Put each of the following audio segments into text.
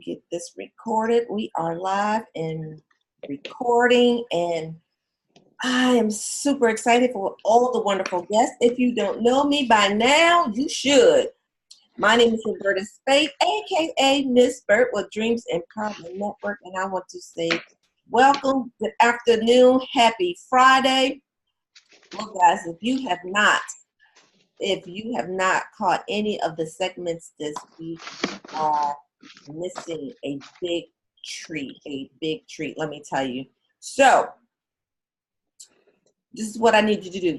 get this recorded. We are live and recording, and I am super excited for all the wonderful guests. If you don't know me by now, you should. My name is Roberta Spade, aka Miss Burt with Dreams Empowerment Network, and I want to say welcome, good afternoon, happy Friday. Well, guys, if you have not caught any of the segments this week, you are missing a big treat, let me tell you. So, this is what I need you to do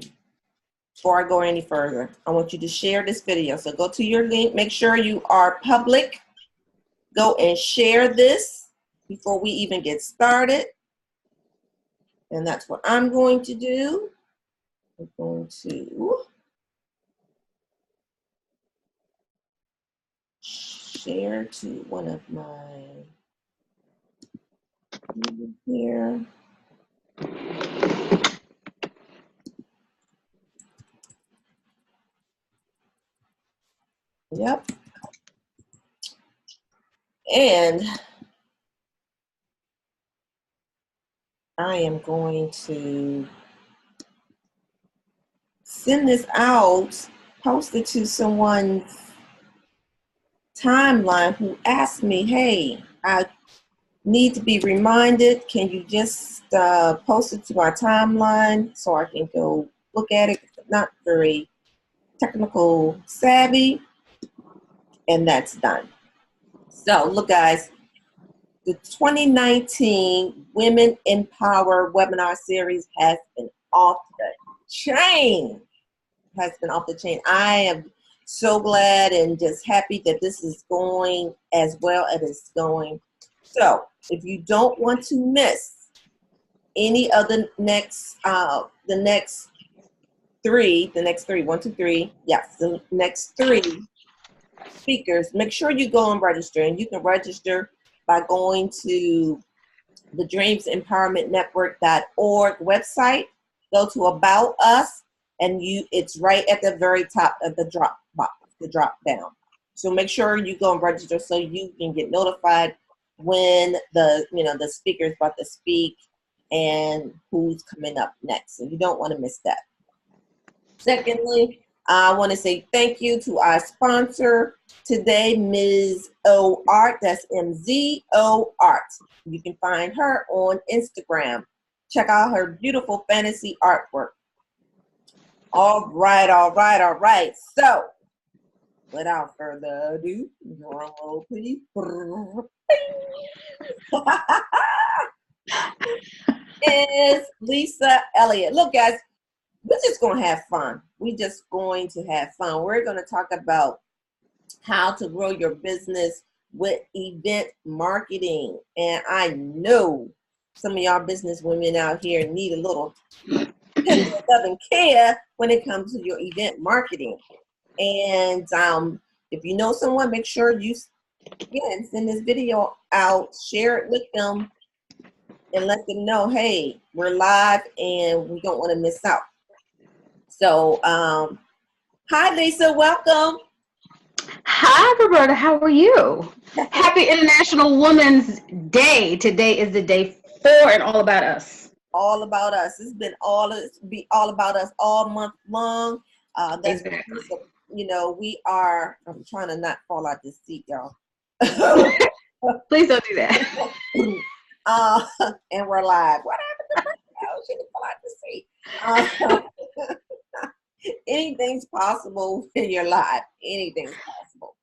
before I go any further. I want you to share this video. So go to your link, make sure you are public. Go and share this before we even get started. And that's what I'm going to do. I'm going to share to one of my here. Yep. And I am going to send this out, post it to someone's timeline who asked me, hey, I need to be reminded. Can you just post it to my timeline so I can go look at it? Not very technical savvy. And that's done. So look, guys, the 2019 Women in Power webinar series has been off the chain. I am so glad and just happy that this is going as well as it's going. So if you don't want to miss any of the next three, speakers, make sure you go and register. And you can register by going to the dreamsempowermentnetwork.org website. Go to About Us, and it's right at the very top of the drop box, the drop down. So make sure you go and register so you can get notified when the speaker is about to speak and who's coming up next. And you don't want to miss that. Secondly, I want to say thank you to our sponsor today, Ms. O Art. That's MZO Art. You can find her on Instagram. Check out her beautiful fantasy artwork. All right. So, without further ado, drum roll, please. Is Lisa Elliott. Look, guys, we're just going to have fun. We're going to talk about how to grow your business with event marketing. And I know some of y'all business women out here need a little love and care when it comes to your event marketing. And if you know someone, make sure you send this video out, share it with them, and let them know, hey, we're live and we don't want to miss out. So, hi, Lisa, welcome. Hi, Roberta, how are you? Happy International Women's Day. Today is the day for and all about us. All about us. It's been all about us all month long. That's exactly. I'm trying to not fall out this seat, y'all. Please don't do that. And we're live. What happened to she didn't fall out the seat. Anything's possible when you're live. Anything's possible.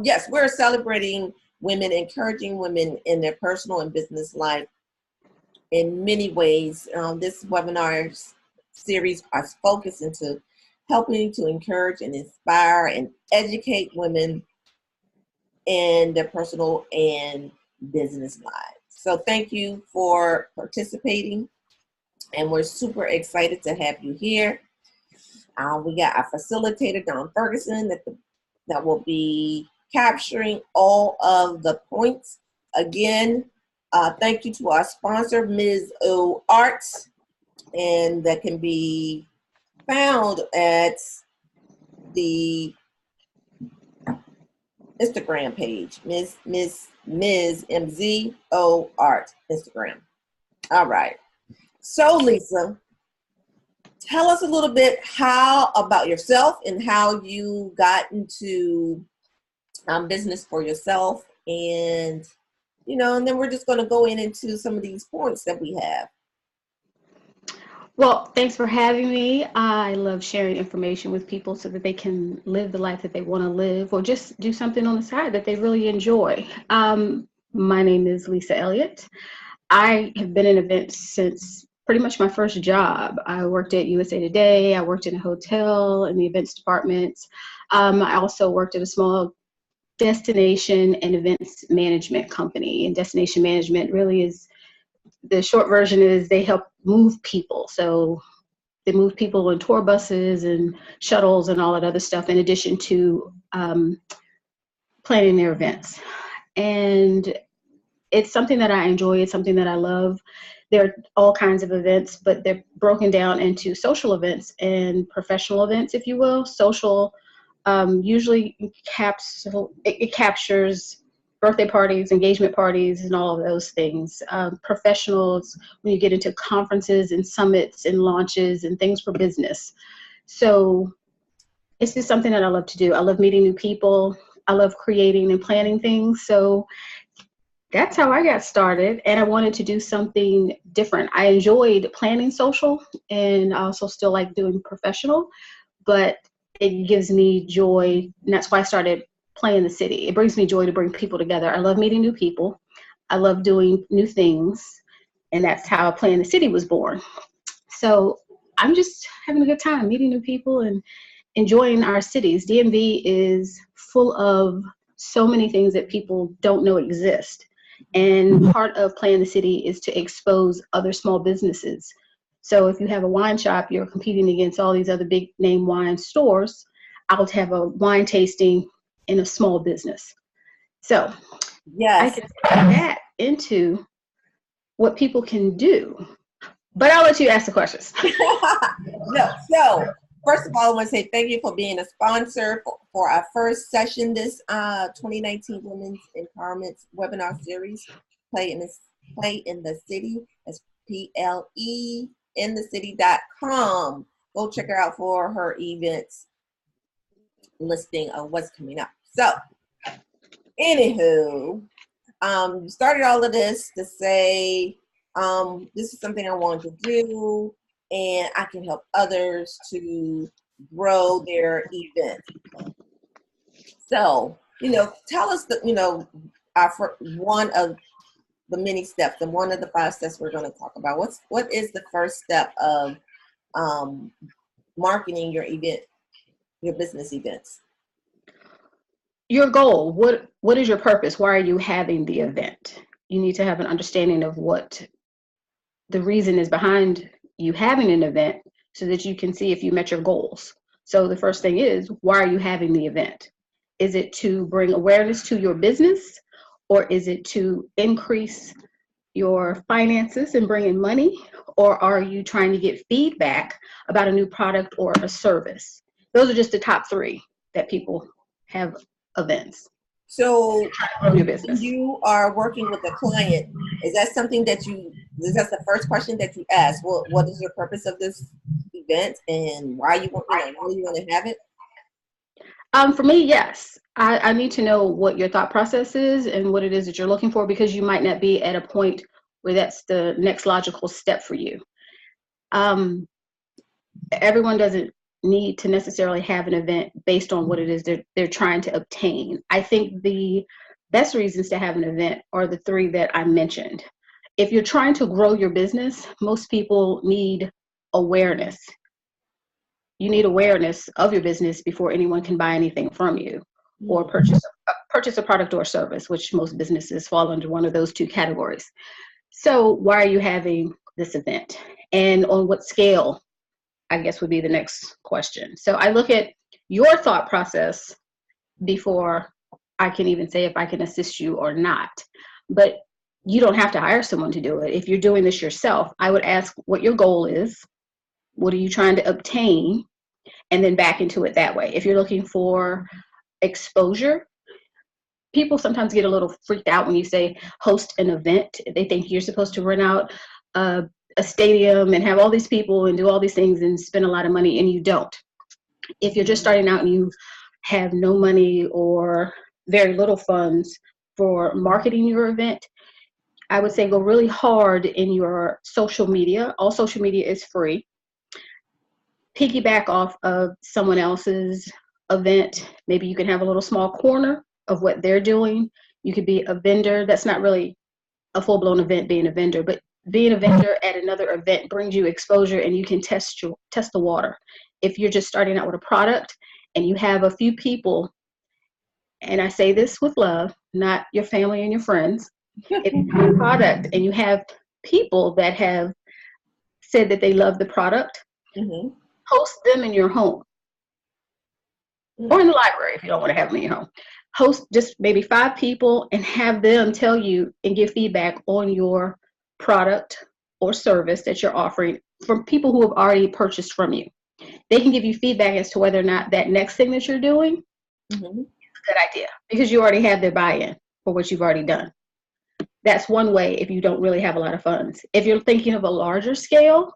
Yes, we're celebrating women, encouraging women in their personal and business life in many ways. This webinar series is focused into helping to encourage and inspire and educate women in their personal and business lives. So thank you for participating, and we're super excited to have you here. We got our facilitator, Don Ferguson, that will be capturing all of the points. Again, thank you to our sponsor, Ms. O Art, and that can be found at the Instagram page, Ms. MZO Art Instagram. All right. So Lisa, tell us a little bit about yourself and how you got into business for yourself, and and then we're just going to go into some of these points that we have. Well, thanks for having me. I love sharing information with people so that they can live the life that they want to live, or just do something on the side that they really enjoy. My name is Lisa Elliott. I have been in events since pretty much my first job. I worked at USA Today. I worked in a hotel in the events department. I also worked at a small destination and events management company. And destination management really is, the short version is, they help move people. So they move people in tour buses and shuttles and all that other stuff, in addition to planning their events. And it's something that I enjoy. It's something that I love. There are all kinds of events, but they're broken down into social events and professional events, if you will. Social usually it captures birthday parties, engagement parties, and all of those things. Professionals, when you get into conferences and summits and launches and things for business. So it's just something that I love to do. I love meeting new people. I love creating and planning things. So that's how I got started, and I wanted to do something different. I enjoyed planning social, and I also still like doing professional, but it gives me joy, and that's why I started Playing the City. It brings me joy to bring people together. I love meeting new people. I love doing new things, and that's how Playing the City was born. So I'm just having a good time meeting new people and enjoying our cities. DMV is full of so many things that people don't know exist. And part of Playing the City is to expose other small businesses. So if you have a wine shop, you're competing against all these other big name wine stores. I'll have a wine tasting in a small business. So Yes, I can take that into what people can do. But I'll let you ask the questions. No, so first of all, I want to say thank you for being a sponsor for our first session this 2019 Women's Empowerment Webinar Series, Play in the City. That's PLEinthecity.com. Go check her out for her events listing of what's coming up. So, anywho, you started all of this to say, this is something I want to do, and I can help others to grow their event. So, tell us one of the many steps, and one of the 5 steps we're going to talk about. What is the first step of marketing your event, your business events? Your goal, what is your purpose? Why are you having the event? You need to have an understanding of what the reason is behind you having an event, so that you can see if you met your goals. So the first thing is, why are you having the event? Is it to bring awareness to your business, or is it to increase your finances and bring in money, or are you trying to get feedback about a new product or a service? Those are just the top 3 that people have events. So Your business. You are working with a client. Is that something that is that the first question that you ask? What is your purpose of this event, and why you want to have it? For me, yes. I need to know what your thought process is and what it is that you're looking for, because you might not be at a point where that's the next logical step for you. Everyone doesn't need to necessarily have an event based on what it is they're trying to obtain. I think the best reasons to have an event are the 3 that I mentioned. If you're trying to grow your business, most people need awareness. You need awareness of your business before anyone can buy anything from you or purchase a product or service, which most businesses fall under one of those 2 categories. So why are you having this event, and on what scale, I guess, would be the next question. So I look at your thought process before I can even say if I can assist you or not. But you don't have to hire someone to do it. If you're doing this yourself, I would ask what your goal is. What are you trying to obtain? And then back into it that way. If you're looking for exposure, people sometimes get a little freaked out when you say host an event. They think you're supposed to rent out a stadium and have all these people and do all these things and spend a lot of money, and you don't. If you're just starting out and you have no money or very little funds for marketing your event, I would say go really hard in your social media. All social media is free. Piggyback off of someone else's event. Maybe you can have a little small corner of what they're doing. You could be a vendor. That's not really a full-blown event being a vendor, but being a vendor at another event brings you exposure, and you can test the water. If you're just starting out with a product and you have a few people, and I say this with love, not your family and your friends, if you have a product and you have people that have said that they love the product, host them in your home or in the library if you don't want to have them in your home. Host just maybe 5 people and have them tell you and give feedback on your product or service that you're offering from people who have already purchased from you. They can give you feedback as to whether or not that next thing that you're doing is a good idea, because you already have their buy-in for what you've already done. That's one way if you don't really have a lot of funds. If you're thinking of a larger scale,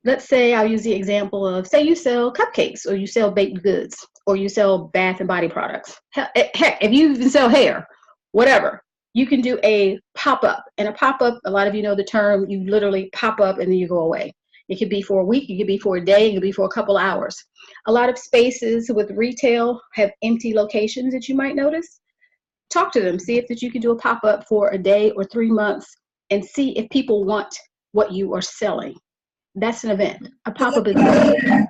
let's say I'll use the example of, say you sell cupcakes or you sell baked goods or you sell bath and body products. Heck, if you even sell hair, whatever, you can do a pop-up. And a pop-up, a lot of you know the term, you literally pop up and then you go away. It could be for a week, it could be for a day, it could be for a couple hours. A lot of spaces with retail have empty locations that you might notice. Talk to them, see if that you can do a pop-up for a day or 3 months and see if people want what you are selling. That's an event. A pop-up is the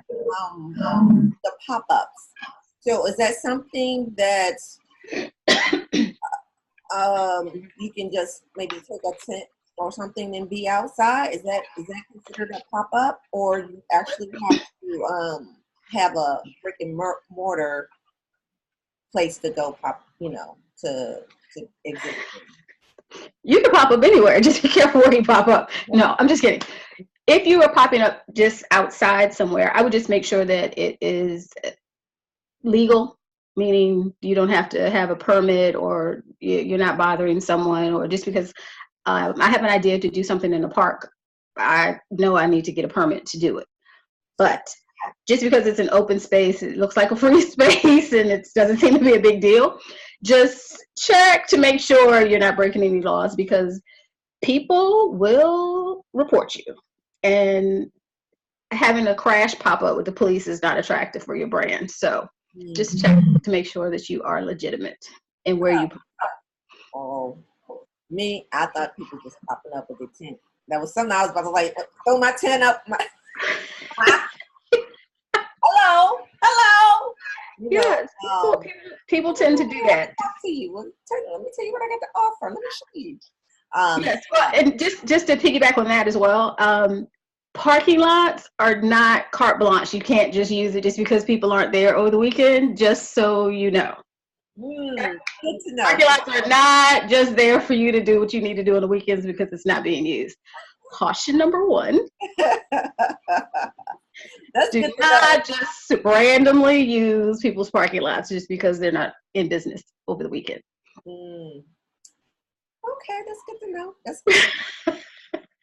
pop-ups. So is that something that you can just maybe take a tent or something and be outside? Is that considered a pop-up, or you actually have to have a brick and mortar place to go to exhibit? You can pop up anywhere. Just be careful where you pop up. No, I'm just kidding. If you are popping up just outside somewhere, I would just make sure that it is legal, meaning you don't have to have a permit or you're not bothering someone, or just because I have an idea to do something in the park, I know I need to get a permit to do it. But just because it's an open space, it looks like a free space and it doesn't seem to be a big deal, just check to make sure you're not breaking any laws, because people will report you. And having a crash pop up with the police is not attractive for your brand. So just check to make sure that you are legitimate and where you pop up. Oh, me, I thought people just popping up with their tent. That was something I was about to like, throw my tent up. Hello. Yes, people tend to do that. Talk to you. Let me tell you what I got to offer. Let me show you. Yes, well, and just to piggyback on that as well, parking lots are not carte blanche. You can't just use it just because people aren't there over the weekend, just so you know. Good to know. Parking lots are not just there for you to do what you need to do on the weekends because it's not being used. Caution number 1. Do not just randomly use people's parking lots just because they're not in business over the weekend. Okay, that's good to know. That's good.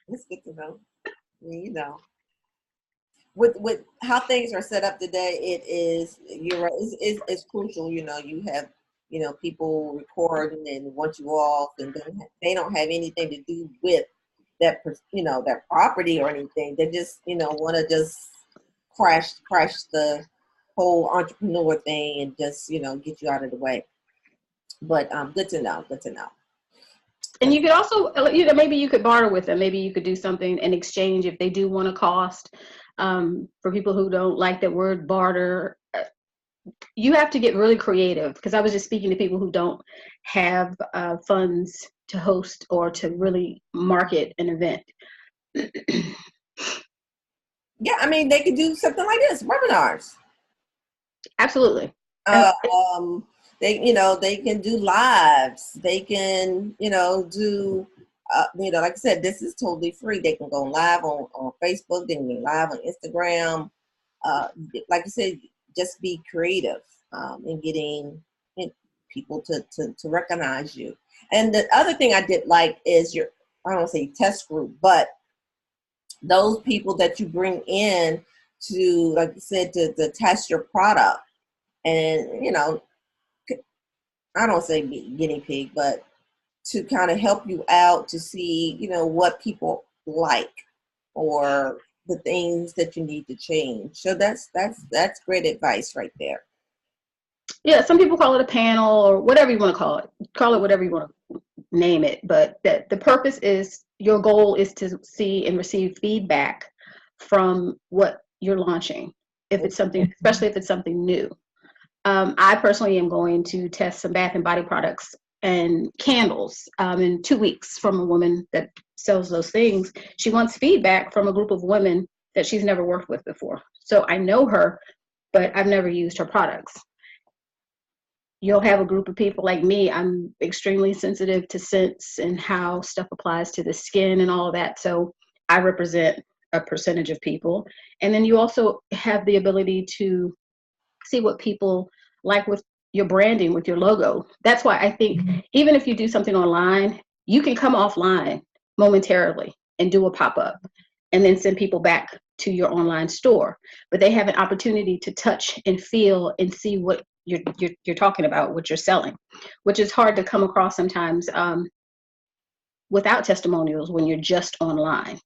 That's good to know. You know, with how things are set up today, you're right. It's crucial. You know, you have people recording and want you off, and they don't have anything to do with that that property or anything. They just want to just crash the whole entrepreneur thing and just get you out of the way. But good to know. And you could also, maybe you could barter with them. Maybe you could do something in exchange if they do want a cost. For people who don't like that word barter, you have to get really creative, because I was just speaking to people who don't have funds to host or to really market an event. Yeah, I mean, they could do something like this, webinars. Absolutely. They can do lives. They can, do, like I said, this is totally free. They can go live on Facebook. They can go live on Instagram. Like I said, just be creative in getting people to recognize you. And the other thing I did like is your, I don't want to say test group, but those people that you bring in to, like you said, to test your product. And, you know, I don't say guinea pig, but to kind of help you out to see, you know, what people like or the things that you need to change. So that's great advice right there. Yeah, some people call it a panel or whatever you want to call it. Call it whatever you want to name it. But the purpose is, your goal is to see and receive feedback from what you're launching. If it's something, especially if it's something new. I personally am going to test some bath and body products and candles in 2 weeks from a woman that sells those things. She wants feedback from a group of women that she's never worked with before. So I know her, but I've never used her products. You'll have a group of people like me. I'm extremely sensitive to scents and how stuff applies to the skin and all of that. So I represent a percentage of people. And then you also have the ability to see what people like with your branding, with your logo. That's why I think even if you do something online, you can come offline momentarily and do a pop-up and then send people back to your online store. But they have an opportunity to touch and feel and see what you're talking about, what you're selling, which is hard to come across sometimes without testimonials when you're just online.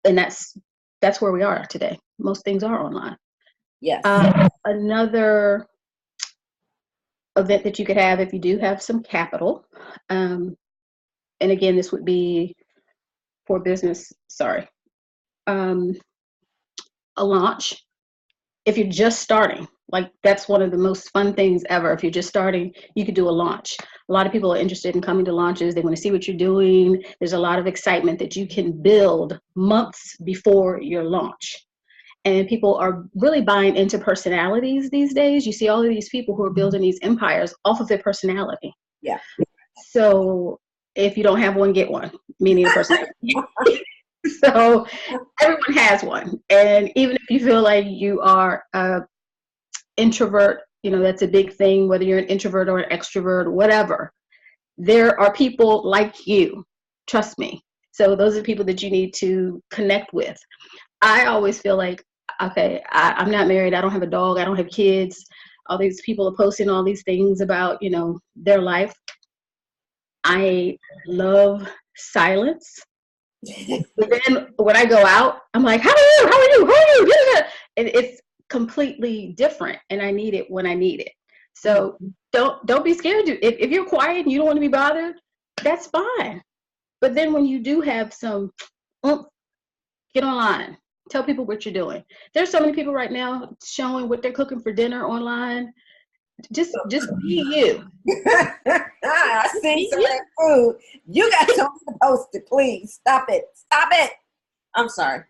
And that's where we are today. Most things are online. Yes. Another event that you could have if you do have some capital, and again, this would be for business, a launch. If you're just starting, like that's one of the most fun things ever. If you're just starting, you could do a launch. A lot of people are interested in coming to launches. They want to see what you're doing. There's a lot of excitement that you can build months before your launch. And people are really buying into personalities these days. You see all of these people who are building these empires off of their personality. Yeah. So if you don't have one, get one, meaning a personality. So everyone has one. And even if you feel like you are an introvert, you know, that's a big thing, whether you're an introvert or an extrovert, whatever. There are people like you, trust me. So those are the people that you need to connect with. I always feel like, okay, I'm not married. I don't have a dog. I don't have kids. All these people are posting all these things about, you know, their life. I love silence. But then when I go out, I'm like, how are you? How are you? Who are you? And it's completely different. And I need it when I need it. So don't be scared. If you're quiet and you don't want to be bothered, that's fine. But then when you do have some, get online. Tell people what you're doing. There's so many people right now showing what they're cooking for dinner online. Just be you. I see some of that food. You got something to post it, please. Stop it. Stop it. I'm sorry.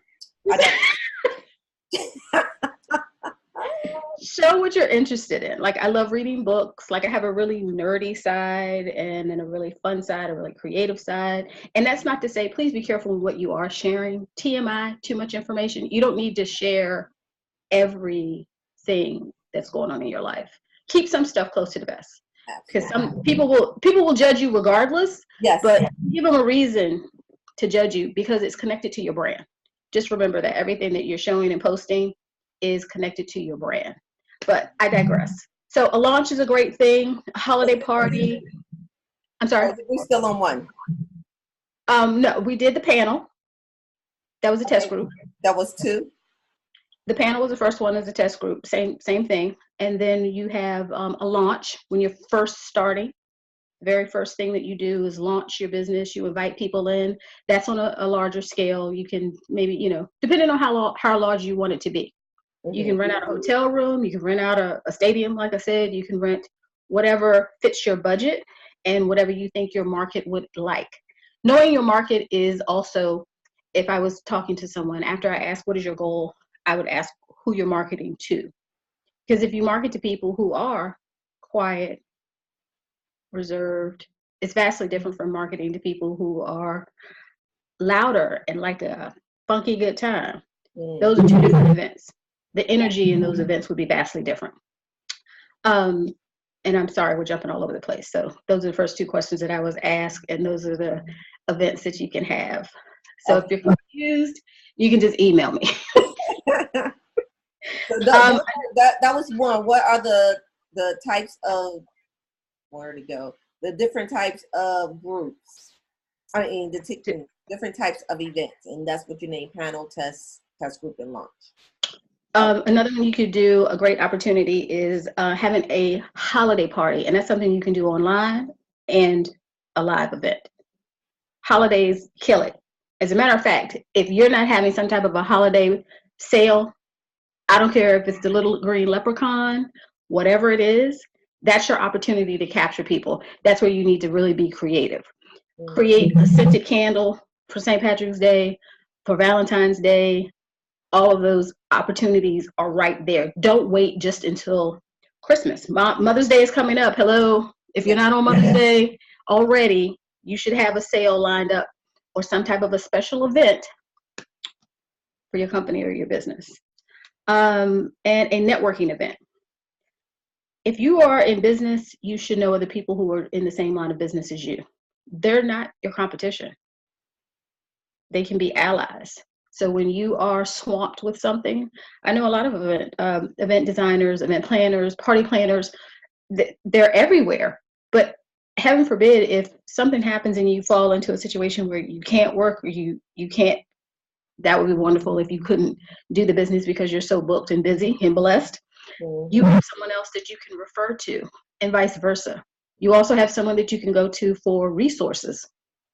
Show what you're interested in. Like, I love reading books. Like, I have a really nerdy side and then a really fun side, a really creative side. And that's not to say, please be careful with what you are sharing. TMI, too much information. You don't need to share everything that's going on in your life. Keep some stuff close to the vest. Because some people will judge you regardless. Yes. But give them a reason to judge you because it's connected to your brand. Just remember that everything that you're showing and posting is connected to your brand. But I digress. So a launch is a great thing. A holiday party. I'm sorry. We're still on one. No, we did the panel. That was a test group. That was two. The panel was the first one as a test group. Same thing. And then you have a launch when you're first starting. The very first thing that you do is launch your business. You invite people in. That's on a larger scale. You can maybe, you know, depending on how large you want it to be. You can rent out a hotel room. You can rent out a stadium, like I said. You can rent whatever fits your budget and whatever you think your market would like. Knowing your market is also, if I was talking to someone, after I ask, what is your goal, I would ask who you're marketing to. Because if you market to people who are quiet, reserved, it's vastly different from marketing to people who are louder and like a funky good time. Those are two different events. The energy in those events would be vastly different. And And I'm sorry, we're jumping all over the place. So those are the first two questions that I was asked, and those are the events that you can have. So if you're confused, you can just email me. So that was one. What are the types of, where to go? The different types of groups. I mean, different types of events, and that's what you name: panel, test group, and launch. Another one you could do, a great opportunity, is having a holiday party, and that's something you can do online and a live event. Holidays kill it. As a matter of fact, if you're not having some type of a holiday sale, I don't care if it's the little green leprechaun, whatever it is, that's your opportunity to capture people. That's where you need to really be creative. Create a scented candle for St. Patrick's Day, for Valentine's Day. All of those opportunities are right there. Don't wait just until Christmas. Mother's Day is coming up. Hello. If you're not on Mother's Day already, you should have a sale lined up or some type of a special event for your company or your business. And a networking event. If you are in business, you should know other people who are in the same line of business as you. They're not your competition. They can be allies. So when you are swamped with something, I know a lot of event designers, event planners, party planners, they're everywhere. But heaven forbid, if something happens and you fall into a situation where you can't work or you can't, that would be wonderful if you couldn't do the business because you're so booked and busy and blessed. You have someone else that you can refer to, and vice versa. You also have someone that you can go to for resources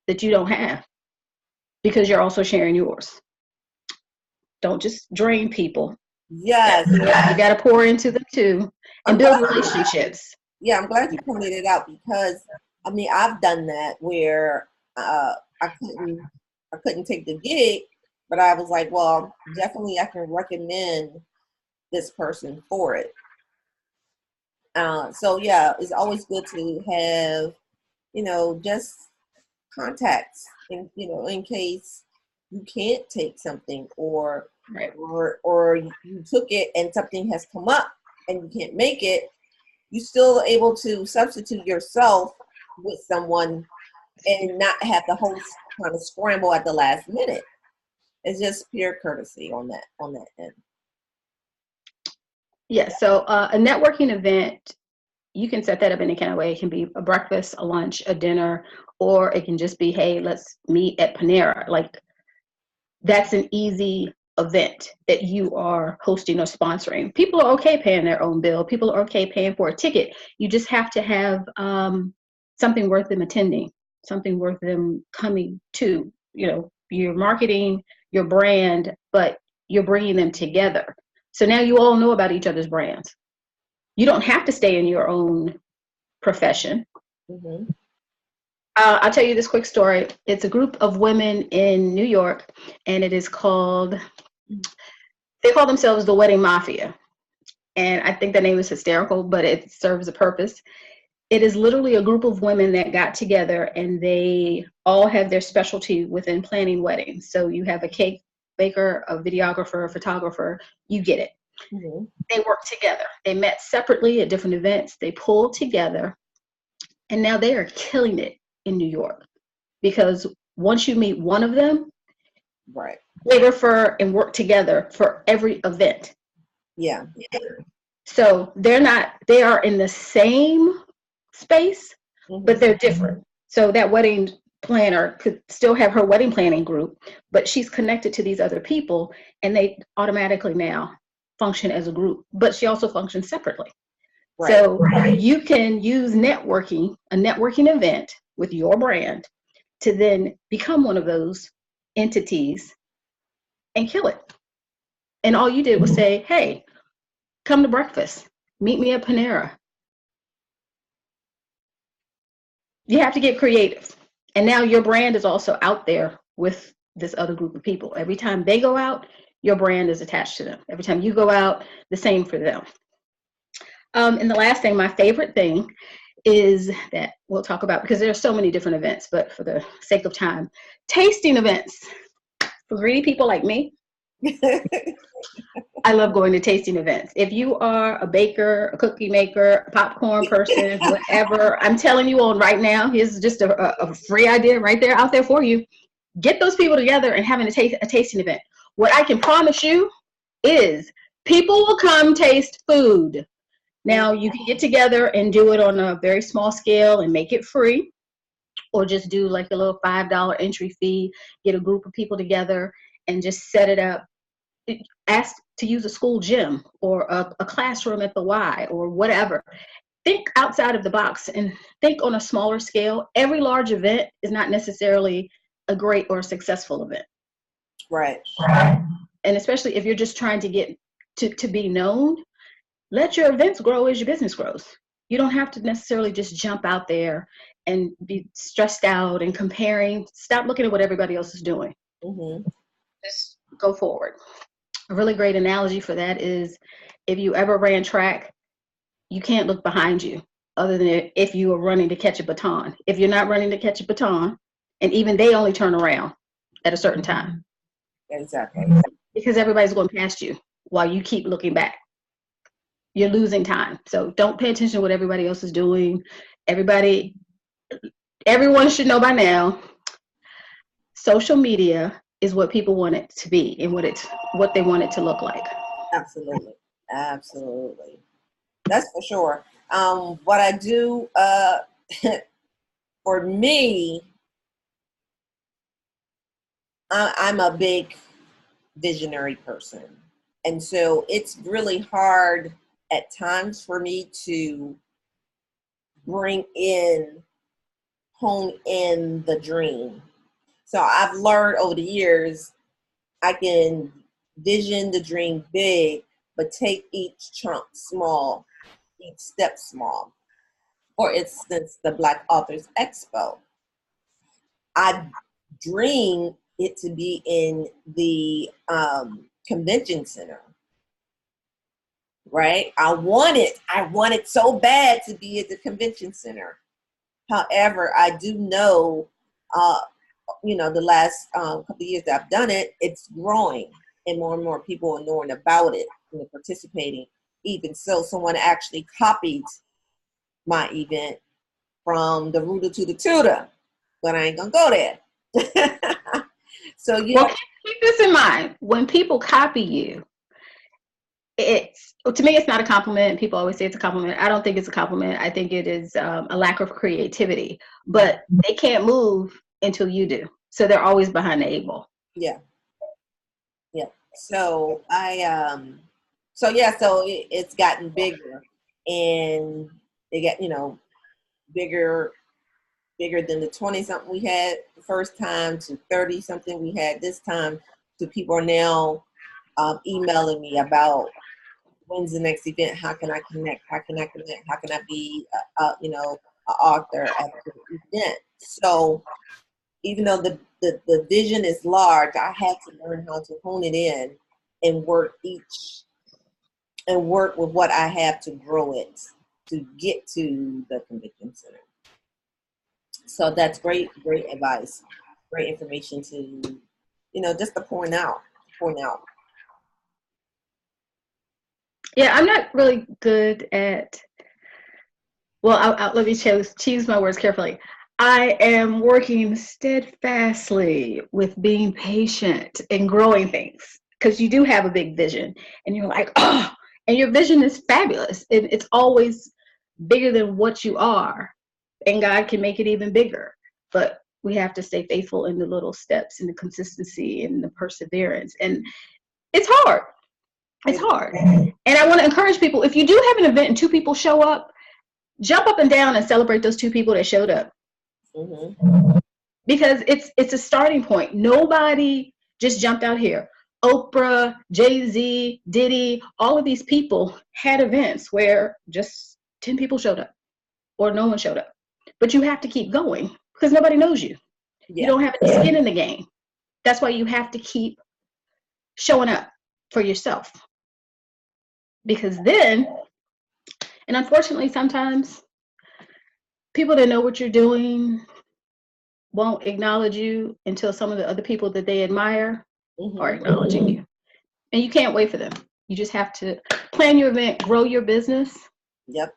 that you don't have because you're also sharing yours. Don't just drain people. Yes. You got to pour into them too and build relationships. Yeah, I'm glad you pointed it out because, I mean, I've done that where I couldn't take the gig, but I was like, well, definitely I can recommend this person for it. So yeah, it's always good to have, just contacts in case you can't take something or you took it and something has come up and you can't make it, you're still able to substitute yourself with someone and not have the host kind of scramble at the last minute. It's just pure courtesy on that end. Yeah, so a networking event, you can set that up any kind of way. It can be a breakfast, a lunch, a dinner, or it can just be, hey, let's meet at Panera. Like, that's an easy event that you are hosting or sponsoring. People are okay paying their own bill. People are okay paying for a ticket. You just have to have something worth them attending, something worth them coming to. You're marketing your brand, but you're bringing them together. So now you all know about each other's brands. You don't have to stay in your own profession. Mm-hmm. I'll tell you this quick story. It's a group of women in New York, and it is called, they call themselves the Wedding Mafia. And I think the name is hysterical, but it serves a purpose. It is literally a group of women that got together, and they all have their specialty within planning weddings. So you have a cake baker, a videographer, a photographer, you get it. Mm-hmm. They work together. They met separately at different events. They pulled together, and now they are killing it in New York, because once you meet one of them, right, they refer and work together for every event. Yeah. So they are in the same space, mm-hmm. but they're different. So that wedding planner could still have her wedding planning group, but she's connected to these other people, and they automatically now function as a group, but she also functions separately. Right. So you can use a networking event with your brand to then become one of those entities and kill it. And all you did was say, hey, come to breakfast, meet me at Panera. You have to get creative. And now your brand is also out there with this other group of people. Every time they go out, your brand is attached to them. Every time you go out, the same for them. And the last thing, my favorite thing, is that we'll talk about, because there are so many different events, but for the sake of time, tasting events for greedy people like me. I love going to tasting events. If you are a baker, a cookie maker, a popcorn person, whatever, I'm telling you on right now, here's just a free idea right there out there for you. Get those people together and having a tasting event. What I can promise you is people will come taste food. Now, you can get together and do it on a very small scale and make it free, or just do like a little $5 entry fee, get a group of people together and just set it up. Ask to use a school gym or a classroom at the Y or whatever. Think outside of the box and think on a smaller scale. Every large event is not necessarily a great or successful event. Right. And especially if you're just trying to get to be known, let your events grow as your business grows. You don't have to necessarily just jump out there and be stressed out and comparing. Stop looking at what everybody else is doing. Mm-hmm. Just go forward. A really great analogy for that is if you ever ran track, you can't look behind you other than if you are running to catch a baton. If you're not running to catch a baton, and even they only turn around at a certain time. Exactly. Because everybody's going past you while you keep looking back. You're losing time. So don't pay attention to what everybody else is doing. Everyone should know by now, social media is what people want it to be and what they want it to look like. Absolutely. Absolutely. That's for sure. What I do for me, I'm a big visionary person. And so it's really hard at times for me to hone in the dream. So I've learned over the years, I can vision the dream big, but take each chunk small, each step small. For instance, the Black Authors Expo. I dream it to be in the convention center, right? I want it so bad to be at the convention center. However, I do know, the last couple of years that I've done it, it's growing and more people are knowing about it and participating. Even so, someone actually copied my event from the Rooter to the Tutor, but I ain't gonna go there. So well, keep this in mind. When people copy you, to me, it's not a compliment. People always say it's a compliment. I don't think it's a compliment. I think it is a lack of creativity. But they can't move until you do. So they're always behind the 8 ball. Yeah. So it's gotten bigger, and it got bigger than the 20 something we had the first time to 30 something we had this time. So people are now emailing me about when's the next event, how can I connect, how can I be an author at the event. So even though the vision is large, I had to learn how to hone it in and work with what I have to grow it to get to the convention center. So that's great advice, great information to, just to point out. Yeah, I'm not really good at, let me choose my words carefully. I am working steadfastly with being patient and growing things, because you do have a big vision and you're like, oh, and your vision is fabulous. It's always bigger than what you are, and God can make it even bigger. But we have to stay faithful in the little steps and the consistency and the perseverance. And it's hard. It's hard. And I want to encourage people, if you do have an event and 2 people show up, jump up and down and celebrate those 2 people that showed up. Mm-hmm. Because it's a starting point. Nobody just jumped out here. Oprah, Jay-Z, Diddy, all of these people had events where just 10 people showed up or no one showed up. But you have to keep going because nobody knows you. Yeah. You don't have any skin in the game. That's why you have to keep showing up for yourself. Because then, and unfortunately, sometimes people that know what you're doing won't acknowledge you until some of the other people that they admire are acknowledging you. And you can't wait for them. You just have to plan your event, grow your business, Yep.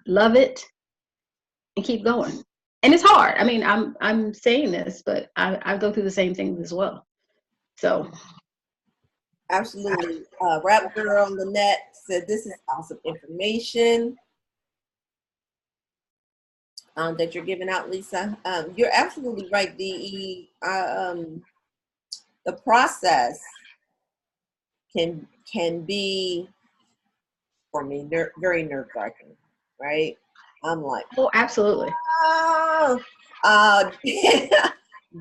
love it, and keep going. And it's hard. I mean, I'm saying this, but I go through the same things as well. So Absolutely. Rap Girl on the net said this is awesome information that you're giving out, Lisa. You're absolutely right. The process can be for me very nerve wracking, right? I'm like, oh, absolutely. oh,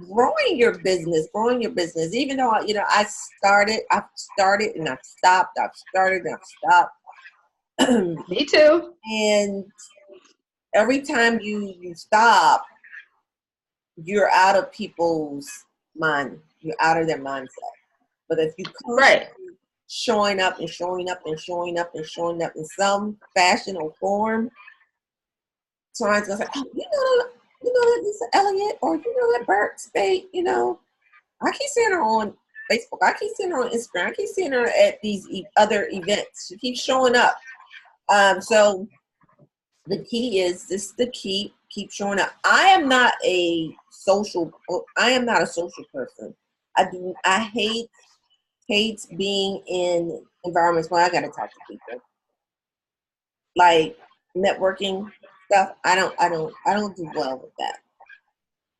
growing your business. Even though I've started and I've stopped. I've started and I've stopped. Me too. And every time you stop, you're out of people's mind. You're out of their mindset. But if you Right. showing up and showing up and showing up and showing up in some fashion or form, someone's gonna say, "Oh, you know that Lisa Elliott, or you know that Bert Spade, I keep seeing her on Facebook. I keep seeing her on Instagram. I keep seeing her at these other events. She keeps showing up. So the key is this: keep showing up. I am not a social person. I hate being in environments where I got to talk to people, like networking stuff. I don't do well with that.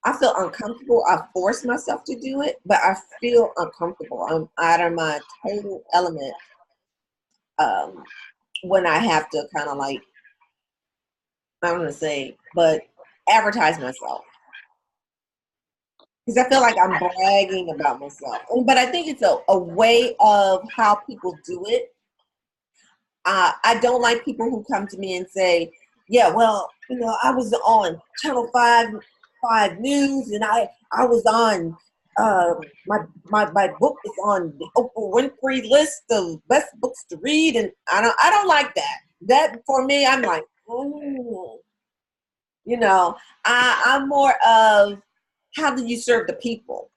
I feel uncomfortable. I force myself to do it, but I feel uncomfortable. I'm out of my total element um, when I have to kind of like, I don't want to say, but advertise myself. Because I feel like I'm bragging about myself. But I think it's a way of how people do it. I don't like people who come to me and say, yeah, well, I was on Channel 5 News, and I was on, my book is on the Oprah Winfrey list of best books to read, and I don't like that. That for me, I'm like, oh, I'm more of how did you serve the people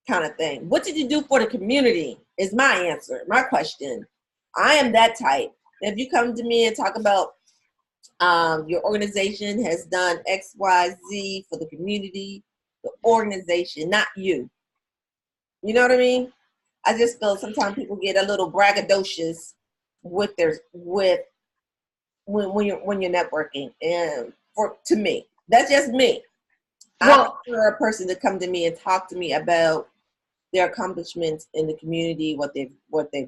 kind of thing. What did you do for the community is my answer, my question. I am that type. If you come to me and talk about your organization has done X, Y, Z for the community, the organization, not you. You know what I mean? I just feel sometimes people get a little braggadocious with when you're networking, and to me, that's just me. I prefer a person to come to me and talk to me about their accomplishments in the community, what they've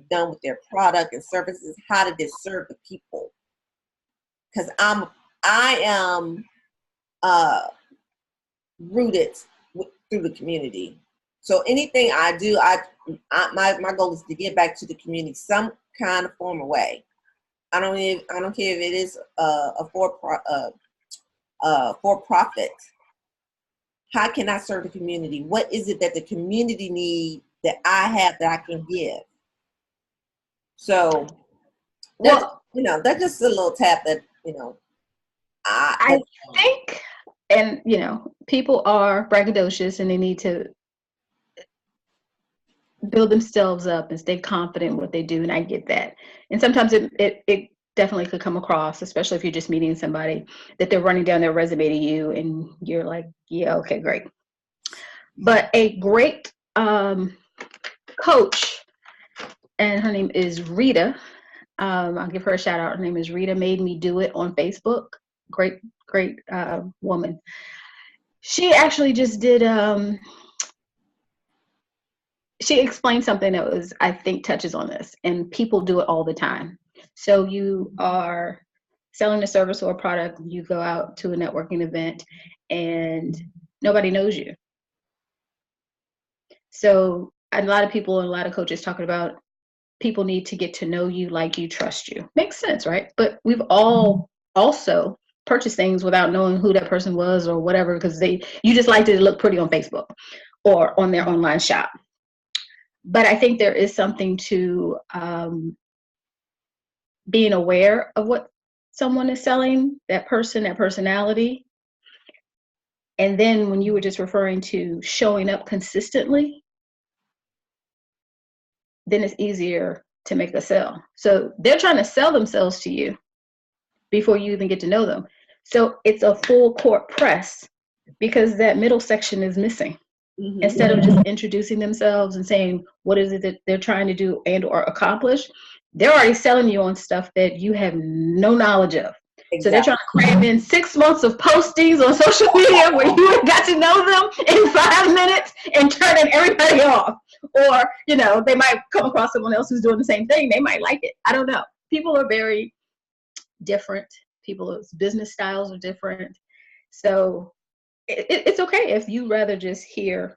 done with their product and services, how did they serve the people? Because I am rooted through the community. So anything I do, my goal is to give back to the community some kind of form of way. I don't care if it is a for profit. How can I serve the community? What is it that the community needs that I have that I can give? So, that's just a little tap that, I think, and people are braggadocious and they need to build themselves up and stay confident in what they do, and I get that. And sometimes it definitely could come across, especially if you're just meeting somebody, that they're running down their resume to you and you're like, yeah, okay, great. But a great coach, and her name is Rita, I'll give her a shout out. Her name is Rita Made Me Do It on Facebook. Great woman. She actually just did she explained something that was, I think, touches on this, and people do it all the time. So you are selling a service or a product, you go out to a networking event and nobody knows you. So a lot of people and a lot of coaches talking about people need to get to know you, like you, trust you. Makes sense, right? But we've all also purchased things without knowing who that person was or whatever, because you just liked it to look pretty on Facebook or on their online shop. But I think there is something to being aware of what someone is selling, that person, that personality. And then when you were just referring to showing up consistently, then it's easier to make a sale. So they're trying to sell themselves to you before you even get to know them. So it's a full court press because that middle section is missing. Mm-hmm. Instead of just introducing themselves and saying what is it that they're trying to do and or accomplish, they're already selling you on stuff that you have no knowledge of. Exactly. So they're trying to cram in 6 months of postings on social media where you got to know them in 5 minutes and turning everybody off. Or, you know, they might come across someone else who's doing the same thing. They might like it. I don't know. People are very different. People's business styles are different. So it's okay if you rather just hear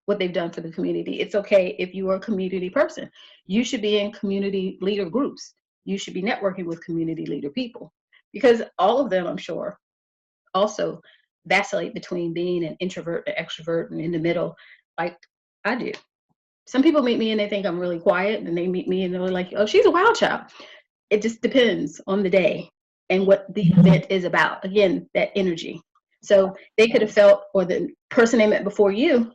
what they've done for the community. It's okay if you are a community person. You should be in community leader groups. You should be networking with community leader people, because all of them, I'm sure, also vacillate between being an introvert, an extrovert, and in the middle, like I do. Some people meet me and they think I'm really quiet, and they meet me and they're like, oh, she's a wild child. It just depends on the day and what the event is about. Again, that energy. So they could have felt, or the person they met before you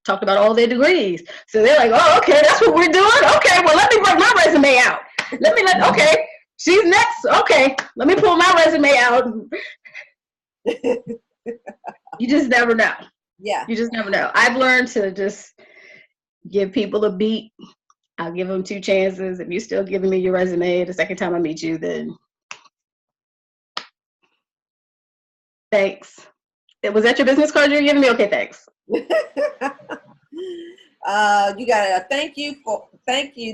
talked about all their degrees. So they're like, oh, okay, that's what we're doing. Okay, well, let me bring my resume out. Okay, she's next. Okay, let me pull my resume out. You just never know. Yeah. You just never know. I've learned to just give people a beat. I'll give them 2 chances. If you're still giving me your resume the second time I meet you, then thanks. Was that your business card you're giving me? Okay, thanks. You got a thank you.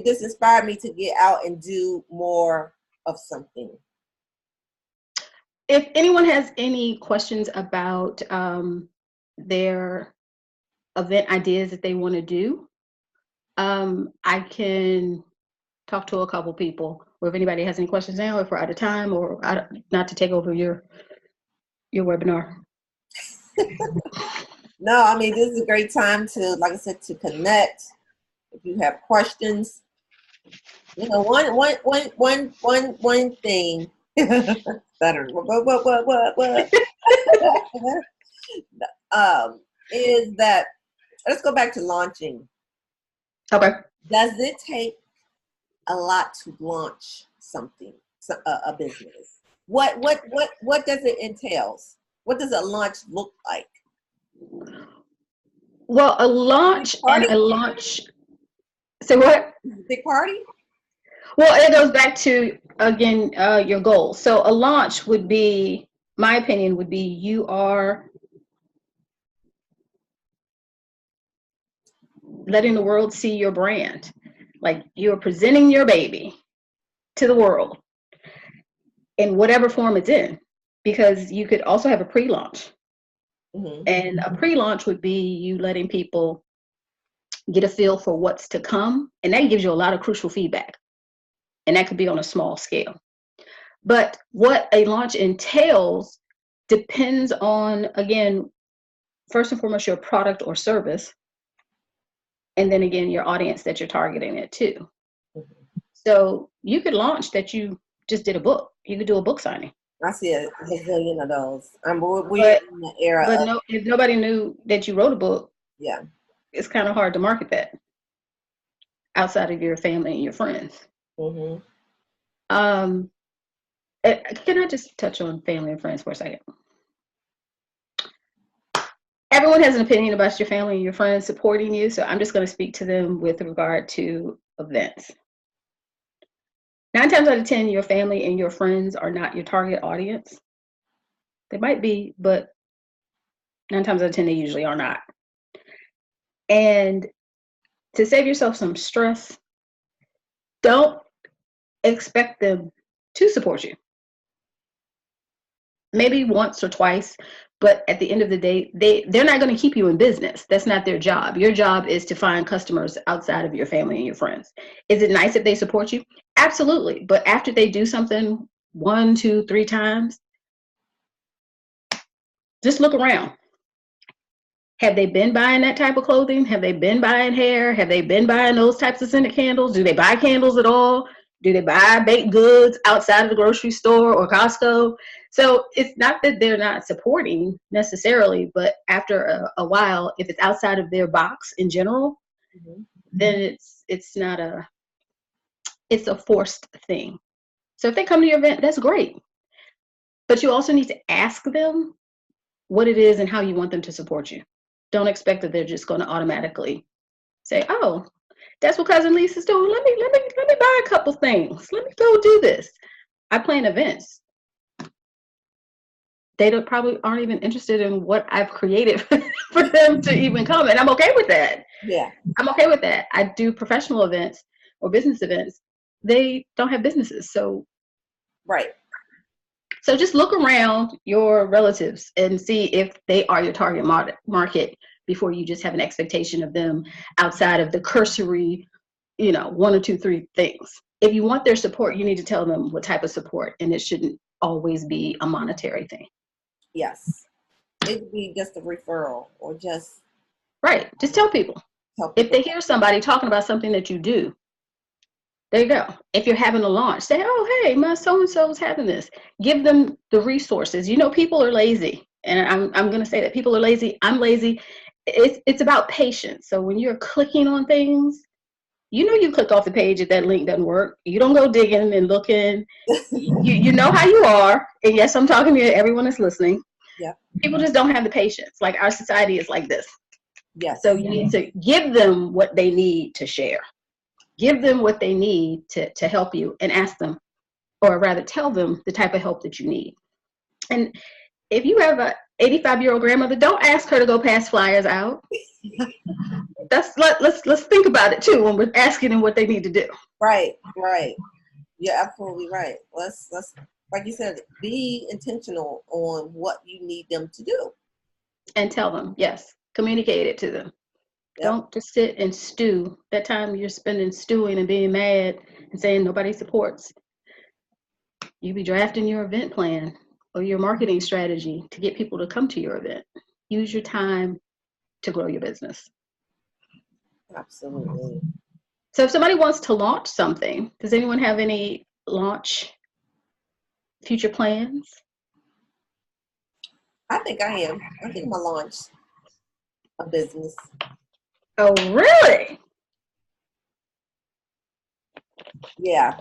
This inspired me to get out and do more of something. If anyone has any questions about their event ideas that they want to do, I can talk to a couple people, or if anybody has any questions now, if we're out of time, or not to take over your webinar. No, I mean, this is a great time to, like I said, to connect. If you have questions, you know, one thing. Better. What? Is that? Let's go back to launching. Okay. Does it take a lot to launch something, a business? What does it entail? What does a launch look like? Well, a launch and a launch. Say what? Big party? Well, it goes back to, again, your goals. So a launch would be, my opinion would be, you are letting the world see your brand. Like, you're presenting your baby to the world in whatever form it's in, because you could also have a pre-launch. Mm-hmm. And a pre-launch would be you letting people get a feel for what's to come. And that gives you a lot of crucial feedback. And that could be on a small scale. But what a launch entails depends on, again, first and foremost, your product or service. And then again, your audience that you're targeting it to. Mm-hmm. So you could launch that you just did a book. You could do a book signing. I see a gazillion of those. We're in the era. But if nobody knew that you wrote a book, yeah, it's kind of hard to market that outside of your family and your friends. Mm-hmm. Can I just touch on family and friends for a second? Everyone has an opinion about your family and your friends supporting you, so I'm just going to speak to them with regard to events. 9 times out of 10, your family and your friends are not your target audience. They might be, but 9 times out of 10, they usually are not. And to save yourself some stress, don't expect them to support you. Maybe once or twice, but at the end of the day, they're not going to keep you in business. That's not their job. Your job is to find customers outside of your family and your friends. Is it nice if they support you? Absolutely. But after they do something 1, 2, 3 times, just look around. Have they been buying that type of clothing? Have they been buying hair? Have they been buying those types of scented candles? Do they buy candles at all? Do they buy baked goods outside of the grocery store or Costco? So it's not that they're not supporting necessarily, but after a while, if it's outside of their box in general, mm-hmm. then it's a forced thing. So if they come to your event, that's great. But you also need to ask them what it is and how you want them to support you. Don't expect that they're just going to automatically say, "Oh, that's what Cousin Lisa's doing. Let me buy a couple things. Let me go do this." I plan events. They probably aren't even interested in what I've created for them to even come, and I'm okay with that. Yeah, I'm okay with that. I do professional events or business events. They don't have businesses, so right. so just look around your relatives and see if they are your target market before you just have an expectation of them outside of the cursory, one or two, three things. If you want their support, you need to tell them what type of support, and it shouldn't always be a monetary thing. Yes. It could be just a referral or just. Right. Just tell people. If they hear somebody talking about something that you do, there you go. If you're having a launch, say, "Oh, hey, my so-and-so is having this." Give them the resources. People are lazy. And I'm going to say that people are lazy. I'm lazy. It's about patience. So when you're clicking on things, you click off the page if that link doesn't work. You don't go digging and looking. You know how you are. And yes, I'm talking to everyone that's listening. Yeah. People just don't have the patience. Like, our society is like this. Yes. So you need to give them what they need to share. Give them what they need to help you, and ask them, or rather tell them the type of help that you need. And if you have a 85-year-old grandmother, don't ask her to go pass flyers out. Let's think about it too when we're asking them what they need to do. Right. You're absolutely right. Let's like you said, be intentional on what you need them to do. And tell them, yes, communicate it to them. Yep. Don't just sit and stew. That time you're spending stewing and being mad and saying nobody supports. You be drafting your event plan or your marketing strategy to get people to come to your event. Use your time to grow your business. Absolutely. So if somebody wants to launch something, does anyone have any launch future plans? I think I am. I think I'm going to launch a business. Oh, really? Yeah.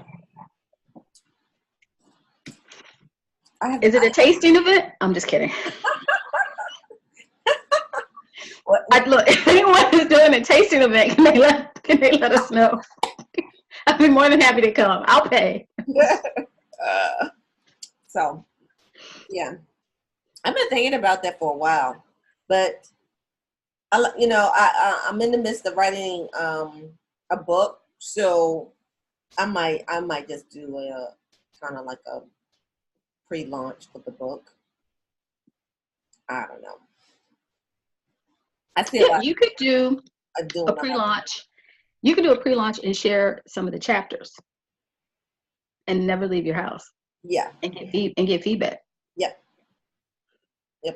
Is it a tasting event? I'm just kidding. Look, if anyone is doing a tasting event, can they let us know? I'd be more than happy to come. I'll pay. So, yeah. I've been thinking about that for a while, but I'm in the midst of writing a book, so I might just do a kind of like a pre-launch for the book. I don't know. I feel like you could do a pre-launch. You can do a pre-launch and share some of the chapters, and never leave your house. Yeah. And get feedback. Yep.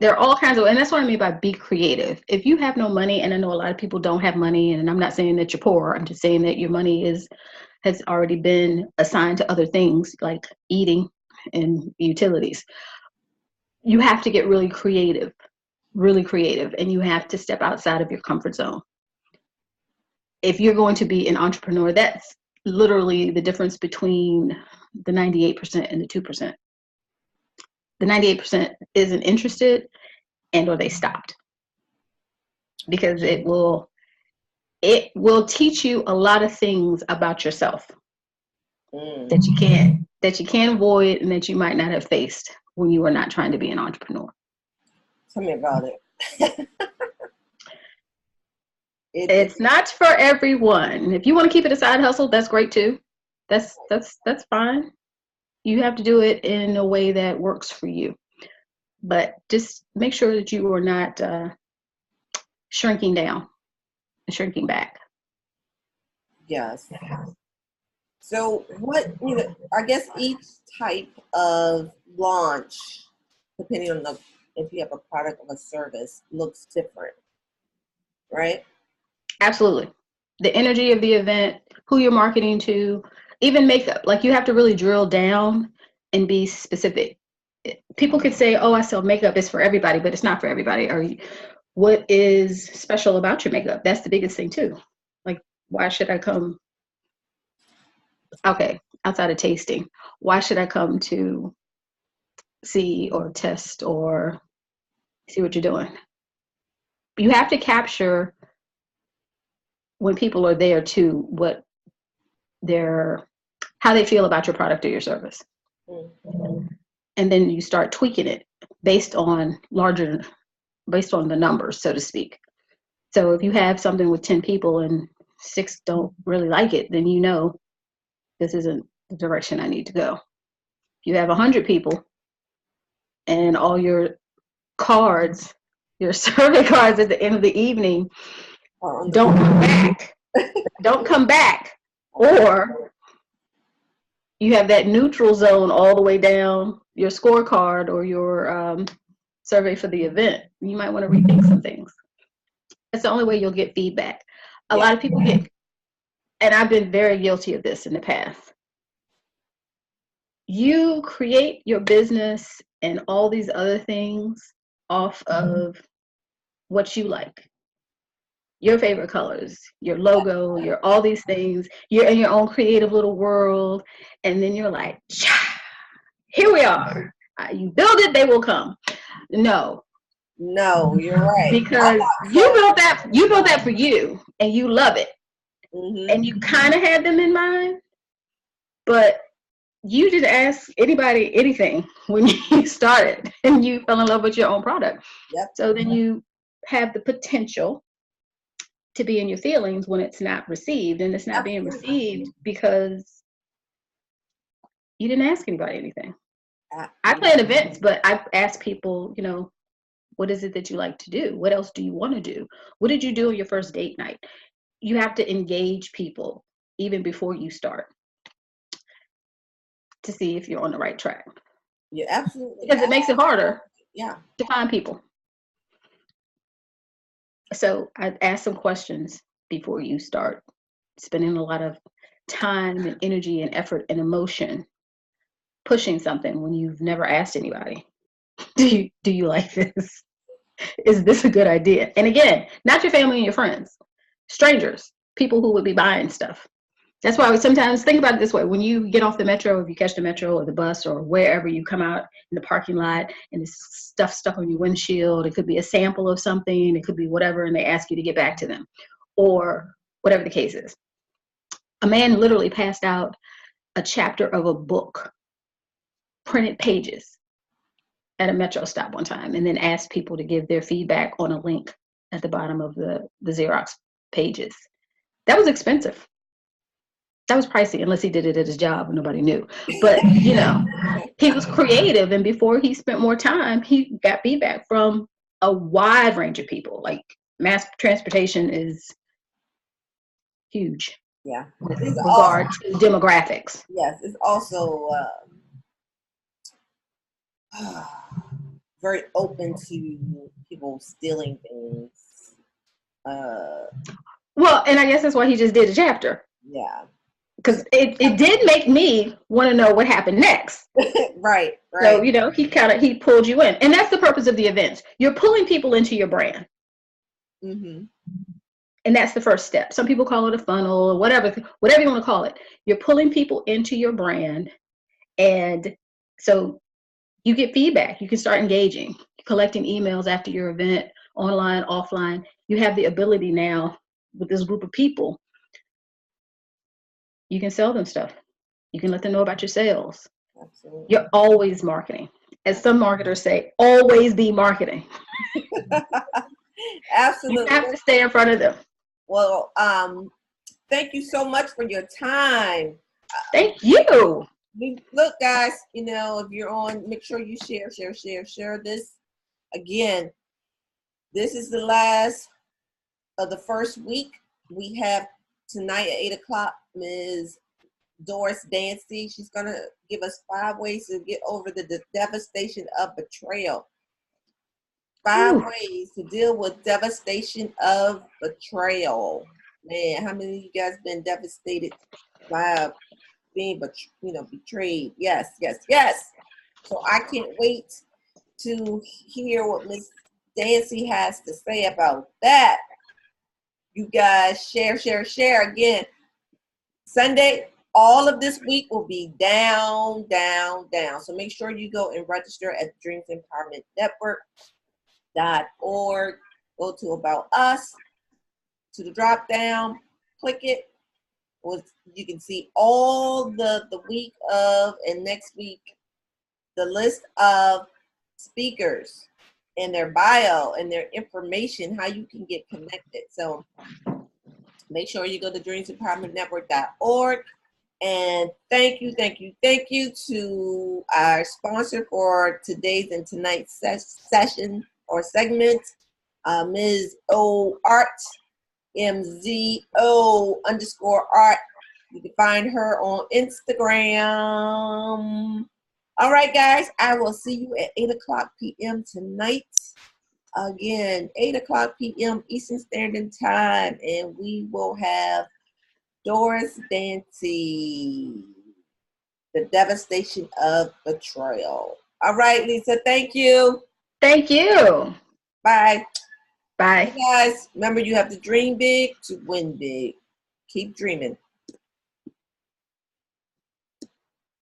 There are all kinds of, and that's what I mean by be creative. If you have no money, and I know a lot of people don't have money, and I'm not saying that you're poor. I'm just saying that your money has already been assigned to other things like eating and utilities. You have to get really creative, and you have to step outside of your comfort zone. If you're going to be an entrepreneur, that's literally the difference between the 98% and the 2%. The 98% isn't interested, and or they stopped, because it will teach you a lot of things about yourself that you can't avoid, and that you might not have faced when you were not trying to be an entrepreneur. Tell me about it. It's not for everyone. If you want to keep it a side hustle, that's great too. That's fine. You have to do it in a way that works for you. But just make sure that you are not shrinking down and shrinking back. Yes. So I guess each type of launch, depending on if you have a product or a service, looks different, right? Absolutely. The energy of the event, who you're marketing to, even makeup. Like, you have to really drill down and be specific. People could say, "Oh, I sell makeup, it's for everybody," but it's not for everybody. Or what is special about your makeup? That's the biggest thing too. Like, Why should I come? Okay, outside of tasting, why should I come to see or test or see what you're doing? You have to capture when people are there too, what their how they feel about your product or your service. Mm-hmm. And then you start tweaking it based on based on the numbers, so to speak. So if you have something with 10 people and 6 don't really like it, then you know this isn't the direction I need to go. If you have 100 people and all your cards, your survey cards at the end of the evening, don't come back. Don't come back. Or you have that neutral zone all the way down your scorecard or your survey for the event. You might want to rethink some things. That's the only way you'll get feedback. A lot of people get, and I've been very guilty of this in the past. You create your business and all these other things off of what you like. Your favorite colors, your logo, your all these things. You're in your own creative little world. And then you're like, here we are. You build it, they will come. No, you're right. because you built that for you and you love it. Mm-hmm. And you kind of had them in mind, but you didn't ask anybody anything when you started and you fell in love with your own product. Yep. So then you have the potential to be in your feelings when it's not received, and it's not being received because you didn't ask anybody anything. I plan events, but I ask people, what is it that you like to do? What else do you want to do? What did you do on your first date night? You have to engage people even before you start to see if you're on the right track. Yeah, absolutely. Because it makes it harder to find people. So I'd ask some questions before you start spending a lot of time and energy and effort and emotion pushing something when you've never asked anybody. Do you like this? Is this a good idea? And again, not your family and your friends, strangers, people who would be buying stuff. That's why we sometimes think about it this way. When you get off the metro, if you catch the metro or the bus or wherever you come out in the parking lot and there's stuff stuck on your windshield, it could be a sample of something, it could be whatever, and they ask you to get back to them or whatever the case is. A man literally passed out a chapter of a book, printed pages, at a metro stop one time, and then asked people to give their feedback on a link at the bottom of the Xerox pages. That was expensive. That was pricey, unless he did it at his job and nobody knew. But, he was creative. And before he spent more time, he got feedback from a wide range of people. Like mass transportation is huge. Yeah. With regard to demographics. Yes. It's also very open to people stealing things. Well, and I guess that's why he just did a chapter. Yeah. Because it did make me want to know what happened next. Right. So, he pulled you in. And that's the purpose of the events. You're pulling people into your brand. Mm-hmm. And that's the first step. Some people call it a funnel or whatever you want to call it. You're pulling people into your brand. And so you get feedback. You can start engaging, collecting emails after your event, online, offline. You have the ability now with this group of people. You can sell them stuff. You can let them know about your sales. Absolutely. You're always marketing. As some marketers say, always be marketing. Absolutely. You have to stay in front of them. Well, thank you so much for your time. Thank you. Look, guys, if you're on, make sure you share this. Again, this is the last of the first week. We have tonight at 8:00, Ms. Doris Dancy. She's going to give us 5 ways to get over the devastation of betrayal. 5 ways to deal with devastation of betrayal. Man, how many of you guys been devastated by being betrayed? Yes. So I can't wait to hear what Ms. Dancy has to say about that. You guys share, share, share. Again, Sunday, all of this week will be down, down, down. So make sure you go and register at dreamsempowermentnetwork.org. Go to About Us, to the drop down, click it. You can see all the week of and next week, the list of speakers and their bio and their information, how you can get connected. So make sure you go to dreamsempowermentnetwork.org. And thank you to our sponsor for today's and tonight's session or segment, Ms. O Art, MZO_art. You can find her on Instagram. All right, guys, I will see you at 8:00 p.m. tonight. Again, 8:00 p.m. Eastern Standard Time, and we will have Doris Dancy, The Devastation of Betrayal. All right, Lisa, thank you. Thank you. Bye. Bye. Hey guys, remember you have to dream big to win big. Keep dreaming.